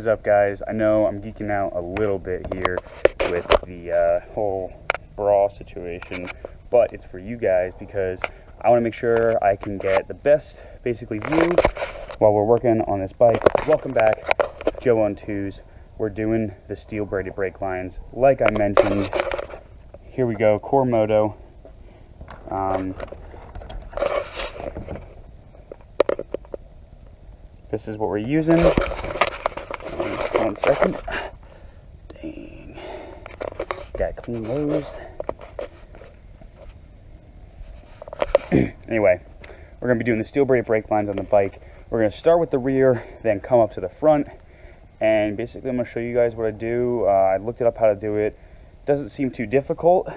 is up, guys? I know I'm geeking out a little bit here with the whole bra situation, but it's for you guys because I want to make sure I can get the best basically view while we're working on this bike. Welcome back, Joe on Twos. We're doing the steel braided brake lines like I mentioned. Here we go, Core Moto. This is what we're using. 1 second. Dang. Gotta clean those. Anyway, we're gonna be doing the steel braided brake lines on the bike. We're gonna start with the rear, then come up to the front, and basically I'm gonna show you guys what I do. I looked it up how to do it. Doesn't seem too difficult,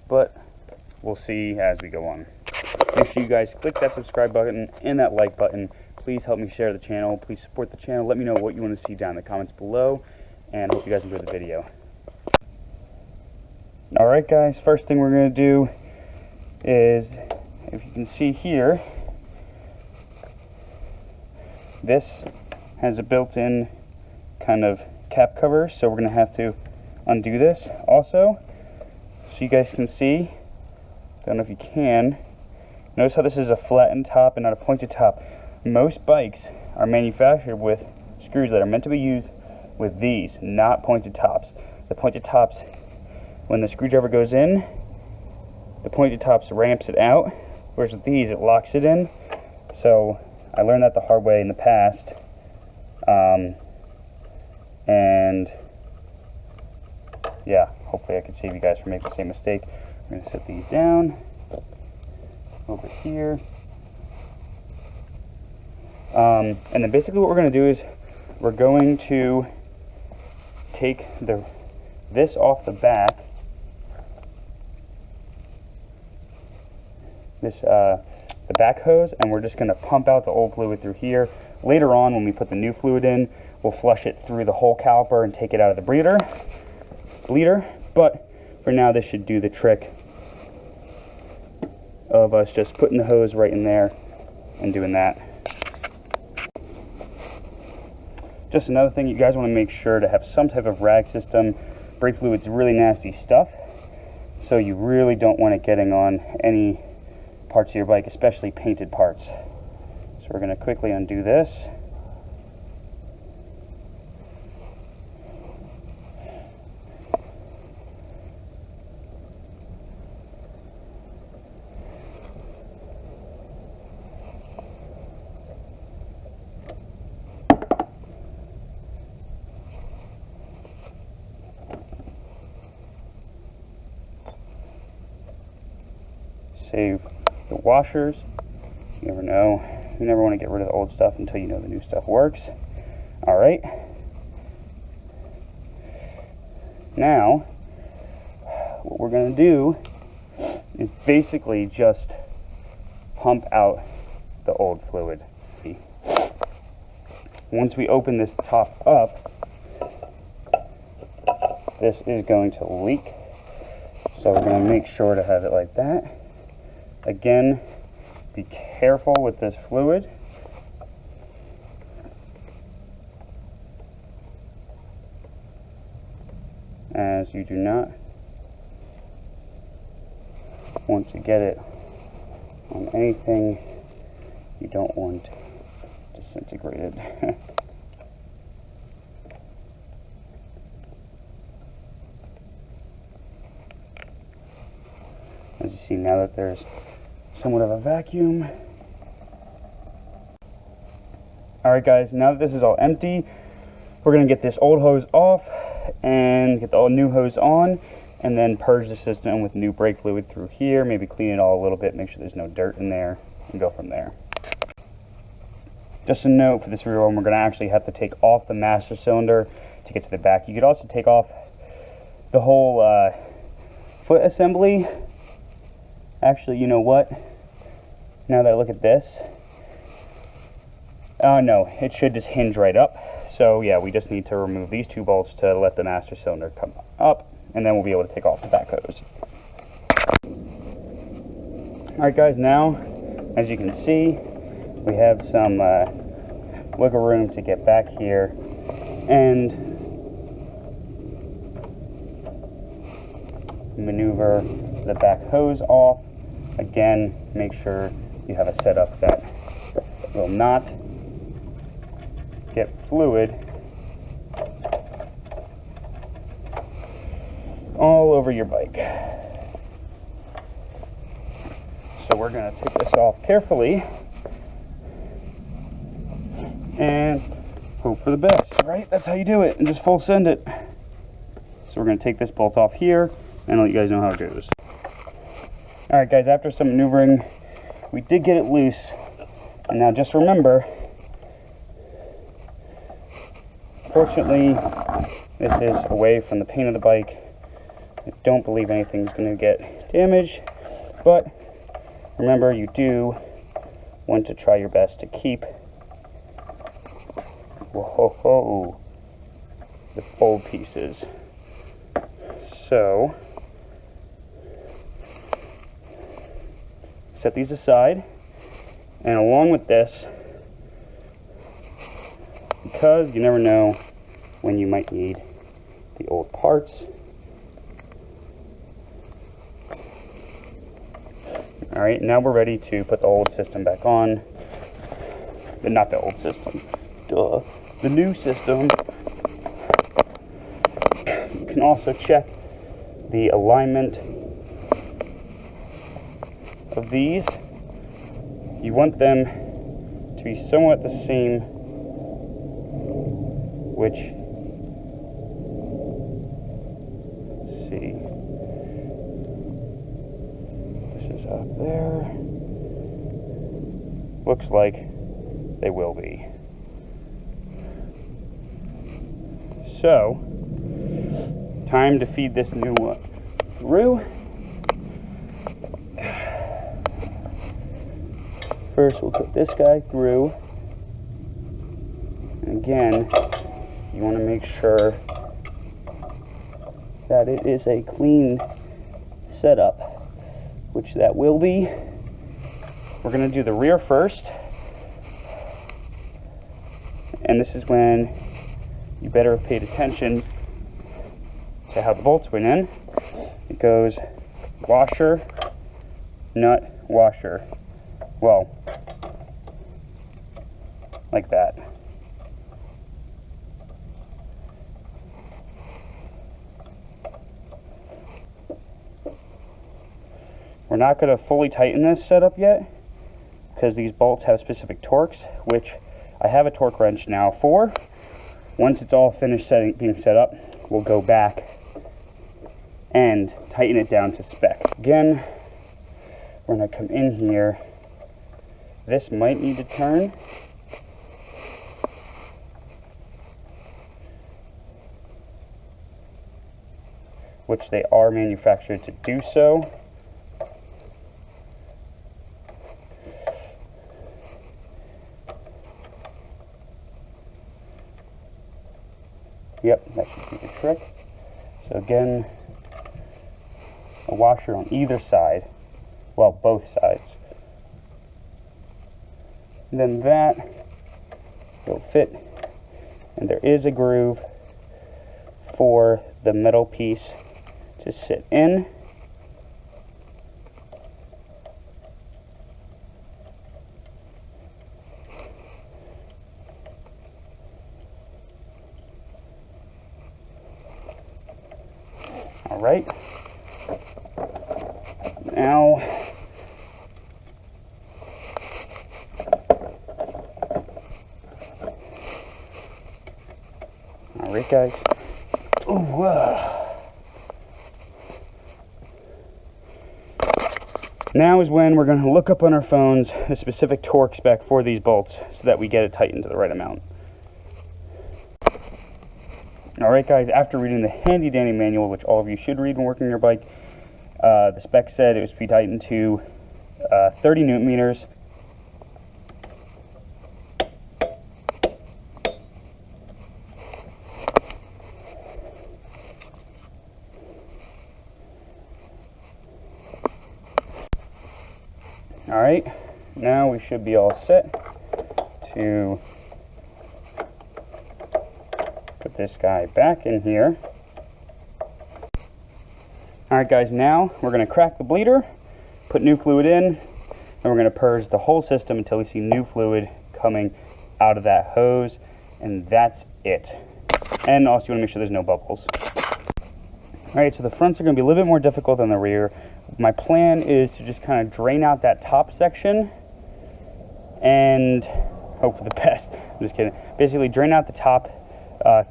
but we'll see as we go on. Make sure you guys click that subscribe button and that like button. Please help me share the channel. Please support the channel. Let me know what you want to see down in the comments below, and I hope you guys enjoy the video. Alright guys, first thing we're going to do is, if you can see here, this has a built-in kind of cap cover, so we're going to have to undo this also, so you guys can see. Don't know if you can. Notice how this is a flattened top and not a pointed top. Most bikes are manufactured with screws that are meant to be used with these, not pointed tops. The pointed tops, when the screwdriver goes in, the pointed tops ramps it out, whereas with these it locks it in. So I learned that the hard way in the past, and yeah, hopefully I can save you guys from making the same mistake. I'm going to set these down over here. And then basically what we're going to do is we're going to take this off the back, the back hose, and we're just going to pump out the old fluid through here. Later on, when we put the new fluid in, we'll flush it through the whole caliper and take it out of the bleeder. But for now, this should do the trick of us just putting the hose right in there and doing that. Just another thing, you guys want to make sure to have some type of rag system. Brake fluid's really nasty stuff, so you really don't want it getting on any parts of your bike, especially painted parts. So we're going to quickly undo this. Save the washers. You never know. You never want to get rid of the old stuff until you know the new stuff works. Alright. Now, what we're going to do is basically just pump out the old fluid. Once we open this top up, this is going to leak. So we're going to make sure to have it like that. Again, be careful with this fluid. As you do not want to get it on anything you don't want disintegrated. As you see, now that there's somewhat of a vacuum. Alright guys, now that this is all empty, we're going to get this old hose off and get the new hose on, and then purge the system with new brake fluid through here, maybe clean it all a little bit, make sure there's no dirt in there, and go from there. Just a note for this rear one, we're going to actually have to take off the master cylinder to get to the back. You could also take off the whole foot assembly. Actually, you know what? Now that I look at this, no, it should just hinge right up. So yeah, we just need to remove these two bolts to let the master cylinder come up, and then we'll be able to take off the back hose. Alright guys, now, as you can see, we have some wiggle room to get back here and maneuver the back hose off. Again, make sure you have a setup that will not get fluid all over your bike. So we're going to take this off carefully and hope for the best, right? That's how you do it, and just full send it. So we're going to take this bolt off here and let you guys know how it goes. Alright guys, after some maneuvering, we did get it loose. And now just remember, fortunately, this is away from the paint of the bike. I don't believe anything's going to get damaged, but remember, you do want to try your best to keep the old pieces. So, set these aside, and along with this, because you never know when you might need the old parts. Alright, now we're ready to put the old system back on. Not the old system, duh, the new system. You can also check the alignment of these. You want them to be somewhat the same, which, let's see, this is up there, looks like they will be. So, time to feed this new one through. First, we'll put this guy through. And again, you want to make sure that it is a clean setup, which that will be. We're going to do the rear first. And this is when you better have paid attention to how the bolts went in. It goes washer, nut, washer. Well, like that. We're not going to fully tighten this setup yet because these bolts have specific torques, which I have a torque wrench now for. Once it's all finished being set up, we'll go back and tighten it down to spec. Again, we're going to come in here. This might need to turn. Which they are manufactured to do so. Yep, that should do the trick. So again, a washer on either side. Well, both sides. And then that will fit. And there is a groove for the metal piece to sit in. All right. Now, all right, guys. Ooh, now is when we're going to look up on our phones the specific torque spec for these bolts so that we get it tightened to the right amount. Alright guys, after reading the handy dandy manual, which all of you should read when working your bike, the spec said it was to be tightened to 30 Newton meters. Alright, now we should be all set to put this guy back in here. Alright guys, now we're going to crack the bleeder, put new fluid in, and we're going to purge the whole system until we see new fluid coming out of that hose, and that's it. And also you want to make sure there's no bubbles. Alright, so the fronts are going to be a little bit more difficult than the rear. My plan is to just kind of drain out that top section and hope for the best. I'm just kidding. Basically drain out the top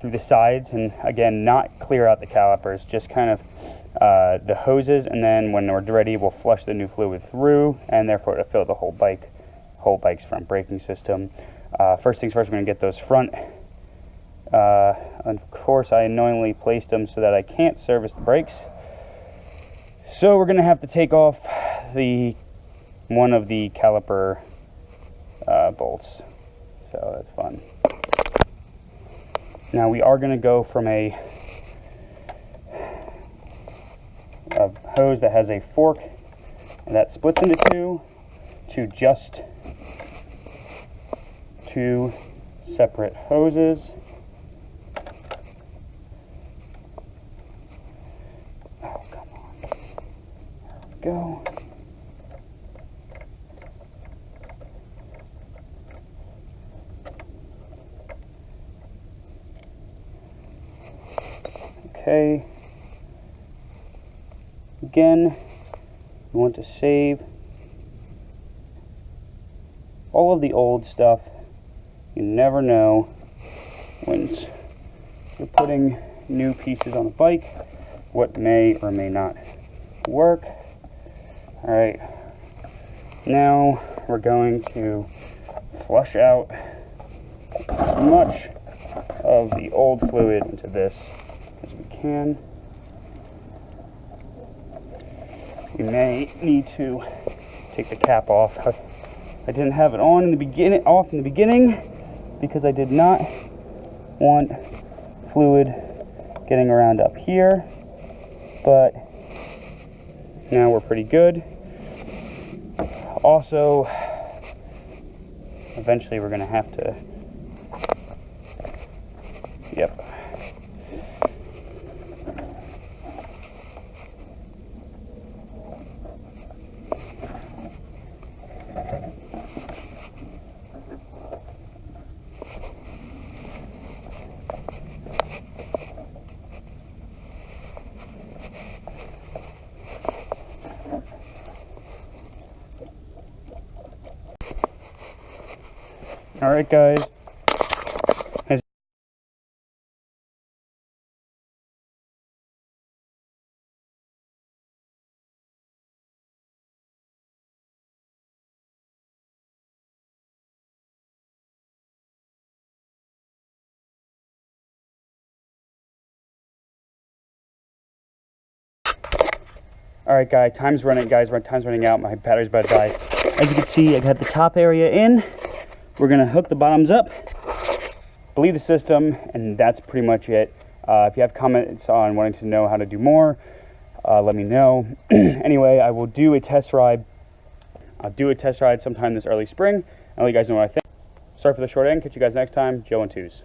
through the sides, and again, not clear out the calipers, just kind of the hoses, and then when we're ready, we'll flush the new fluid through, and therefore it'll fill the whole bike's front braking system. First things first, we're going to get those front. Of course, I annoyingly placed them so that I can't service the brakes. So we're going to have to take off one of the caliper bolts. So that's fun. Now we are going to go from a hose that has a fork and that splits into two to just two separate hoses. Oh, come on. There we go. Okay. Again, you want to save all of the old stuff. You never know when you're putting new pieces on a bike what may or may not work. All right, now we're going to flush out as much of the old fluid into this as we can. We may need to take the cap off. I didn't have it on in the beginning, because I did not want fluid getting around up here, but now we're pretty good. Also, eventually we're going to have to, yep. All right, guys. All right, guys. Time's running out. My battery's about to die. As you can see, I've had the top area in. We're gonna hook the bottoms up, bleed the system, and that's pretty much it. If you have comments on wanting to know how to do more, let me know. Anyway, I will do a test ride. I'll do a test ride sometime this early spring. I'll let you guys know what I think. Sorry for the short end. Catch you guys next time. Joe and Twos.